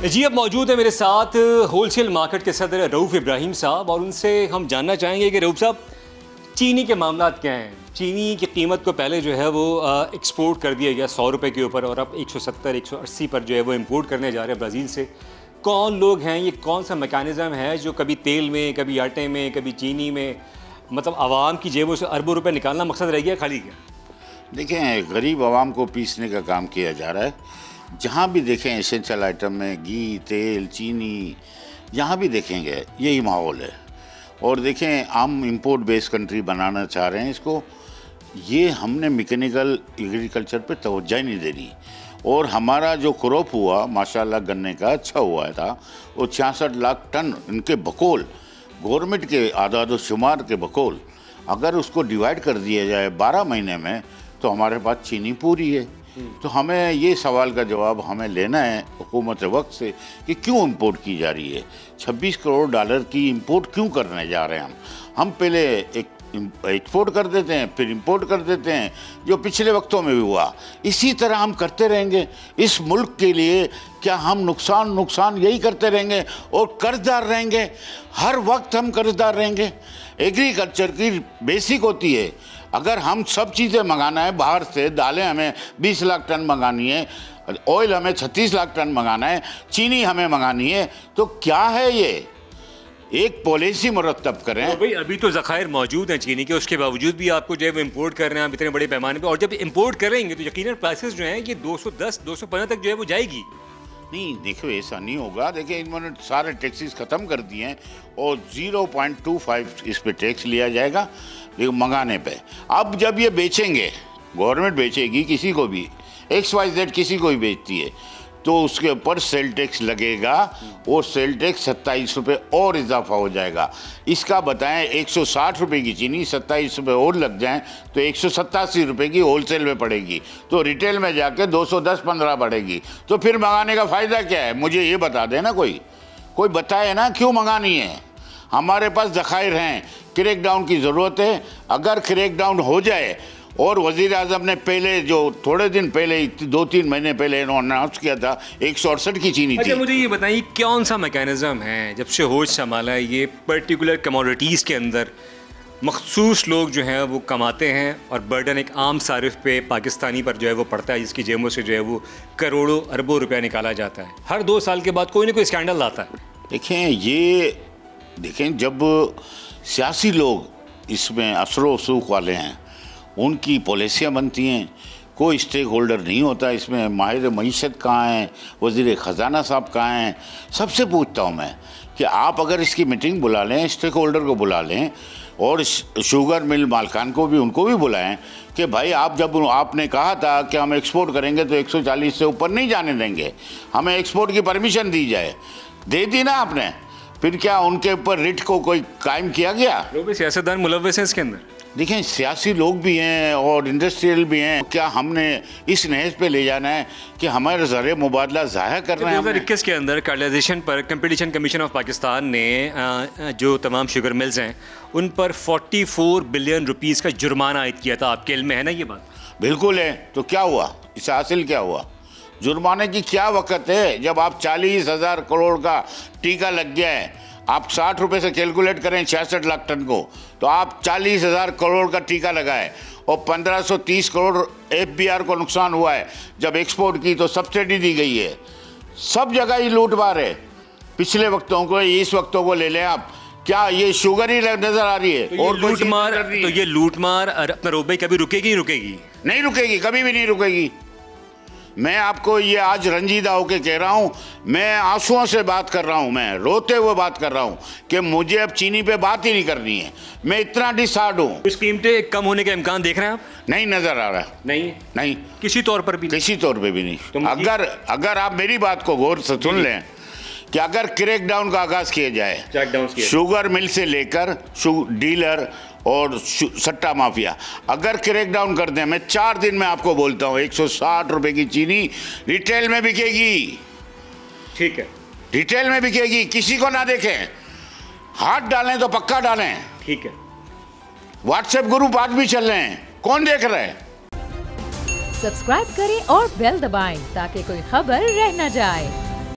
जी अब मौजूद है मेरे साथ होलसेल मार्केट के सदर रऊफ़ इब्राहिम साहब और उनसे हम जानना चाहेंगे कि रऊफ़ साहब चीनी के मामलात क्या हैं। चीनी की कीमत को पहले जो है वो एक्सपोर्ट कर दिया गया 100 रुपये के ऊपर और अब 170-180 पर जो है वो इंपोर्ट करने जा रहे हैं ब्राज़ील से। कौन लोग हैं, ये कौन सा मैकेनिज़्म है जो कभी तेल में, कभी आटे में, कभी चीनी में, मतलब आवाम की जेबों से अरबों रुपये निकालना मकसद रह गया खाली क्या? देखें, गरीब आवाम को पीसने का काम किया जा रहा है। जहाँ भी देखें एसेंशियल आइटम में घी, तेल, चीनी, जहाँ भी देखेंगे यही माहौल है। और देखें, हम इंपोर्ट बेस कंट्री बनाना चाह रहे हैं इसको। ये हमने मैकेनिकल एग्रीकल्चर पे तवज्जो ही नहीं दे रही। और हमारा जो क्रॉप हुआ माशाल्लाह गन्ने का अच्छा हुआ था, वो 66 लाख टन इनके बकौल गवर्नमेंट के आदाद शुमार के बकौल अगर उसको डिवाइड कर दिया जाए 12 महीने में तो हमारे पास चीनी पूरी है। तो हमें ये सवाल का जवाब हमें लेना है हुकूमत वक्त से कि क्यों इंपोर्ट की जा रही है। 26 करोड़ डॉलर की इंपोर्ट क्यों करने जा रहे हैं हम पहले एक्सपोर्ट कर देते हैं फिर इंपोर्ट कर देते हैं, जो पिछले वक्तों में भी हुआ। इसी तरह हम करते रहेंगे इस मुल्क के लिए। क्या हम नुकसान यही करते रहेंगे और कर्जदार रहेंगे? हर वक्त हम कर्जदार रहेंगे। एग्रीकल्चर की बेसिक होती है, अगर हम सब चीज़ें मंगाना है बाहर से, दालें हमें 20 लाख टन मंगानी है, ऑयल हमें 36 लाख टन मंगाना है, चीनी हमें मंगानी है, तो क्या है ये? एक पॉलिसी मुरतब करें। तो भाई अभी तो ज़खायर मौजूद हैं चीनी के, उसके बावजूद भी आपको जो है वो इम्पोर्ट कर रहे हैं आप इतने बड़े पैमाने पे। और जब इम्पोर्ट करेंगे तो यकीनन प्राइसेस जो हैं ये 210-215 तक जो है वो जाएगी। नहीं, देखो ऐसा नहीं होगा। देखिए, इन्होंने सारे टैक्सेस ख़त्म कर दिए हैं और 0.25 इस पे टैक्स लिया जाएगा मंगाने पे। अब जब ये बेचेंगे, गवर्नमेंट बेचेगी किसी को भी, XYZ किसी को भी बेचती है, तो उसके ऊपर सेल टैक्स लगेगा और सेल टैक्स 27 रुपये और इजाफा हो जाएगा। इसका बताएं 160 रुपये की चीनी 27 रुपये और लग जाएं तो 187 रुपये की होलसेल में पड़ेगी, तो रिटेल में जाके 210-15 बढ़ेगी। तो फिर मंगाने का फ़ायदा क्या है? मुझे ये बता दें ना, कोई बताए ना क्यों मंगानी है। हमारे पास ज़खायर हैं, क्रैक डाउन की ज़रूरत है। अगर क्रैक डाउन हो जाए, और वज़ीर आज़म ने पहले जो थोड़े दिन पहले 2-3 महीने पहले इन्होंने अनाउंस किया था 168 की चीनी थी। अच्छा, मुझे ये बताइए कौन सा मैकेनिज़्म है जब से होश संभाला है ये पर्टिकुलर कमोडिटीज़ के अंदर मखसूस लोग जो हैं वो कमाते हैं और बर्डन एक आम सारिफ पे पाकिस्तानी पर जो है वो पड़ता है, जिसकी जेबों से जो है वो करोड़ों अरबों रुपया निकाला जाता है। हर 2 साल के बाद कोई ना कोई स्कैंडल आता है। देखें, जब सियासी लोग इसमें असर वसूख वाले हैं, उनकी पॉलिसियाँ बनती हैं, कोई स्टेक होल्डर नहीं होता इसमें। माहिर मईशत कहाँ हैं, वज़ीर ख़जाना साहब कहाँ हैं? सबसे पूछता हूँ मैं कि आप अगर इसकी मीटिंग बुला लें, स्टेक होल्डर को बुला लें और शुगर मिल मालकान को भी, उनको भी बुलाएं कि भाई आप जब आपने कहा था कि हम एक्सपोर्ट करेंगे तो 140 से ऊपर नहीं जाने देंगे, हमें एक्सपोर्ट की परमिशन दी जाए, दे दी ना आपने, फिर क्या उनके ऊपर रिट को कोई कायम किया गया? लोग सियासतदान मुलव्वस हैं इसके अंदर। देखें, सियासी लोग भी हैं और इंडस्ट्रियल भी हैं। क्या हमने इस नहज पे ले जाना है कि हमारे ज़रिए मुबादला ज़ाया करना है? 2021 के अंदर कार्टलाइजेशन पर कंपटीशन कमीशन ऑफ पाकिस्तान ने जो तमाम शुगर मिल्स हैं उन पर 44 बिलियन रुपीज़ का जुर्माना आयद किया था। आपके इल्म में है ना ये बात? बिल्कुल है। तो क्या हुआ, इससे हासिल क्या हुआ? जुर्माने की क्या वक़्त है जब आप 40,000 करोड़ का टीका लग गया है। आप 60 रुपये से कैलकुलेट करें 66 लाख टन को, तो आप 40,000 करोड़ का टीका लगाए और 1530 करोड़ FBR को नुकसान हुआ है। जब एक्सपोर्ट की तो सब्सिडी दी गई है। सब जगह ही लूटमार है। पिछले वक्तों को, इस वक्तों को ले लें आप, क्या ये शुगर ही नजर आ रही है? तो और लूटमार, तो ये लूटमार अपना रोबे कभी रुकेगी? नहीं रुकेगी, कभी भी नहीं रुकेगी। मैं आपको ये आज रंजीदा होकर कह रहा हूँ, मैं आंसुओं से बात कर रहा हूँ, मैं रोते हुए बात कर रहा हूँ कि मुझे अब चीनी पे बात ही नहीं करनी है। मैं इतना डिसार्ड हूँ। इस कीमतें कम होने का इम्कान देख रहे हैं आप? नहीं नजर आ रहा। नहीं, किसी तौर पर भी नहीं। तो अगर आप मेरी बात को गौर से सुन लें कि अगर क्रैक डाउन का आगाज किया जाए, शुगर मिल से लेकर डीलर और सट्टा माफिया अगर क्रैक डाउन कर दें, मैं 4 दिन में आपको बोलता हूँ 160 रुपये की चीनी रिटेल में बिकेगी। ठीक है, रिटेल में बिकेगी, किसी को ना देखें, हाथ डालें तो पक्का डालें। ठीक है, व्हाट्सएप ग्रुप आज भी चल रहे हैं, कौन देख रहे हैं? सब्सक्राइब करें और बेल दबाएं ताकि कोई खबर रह न जाए।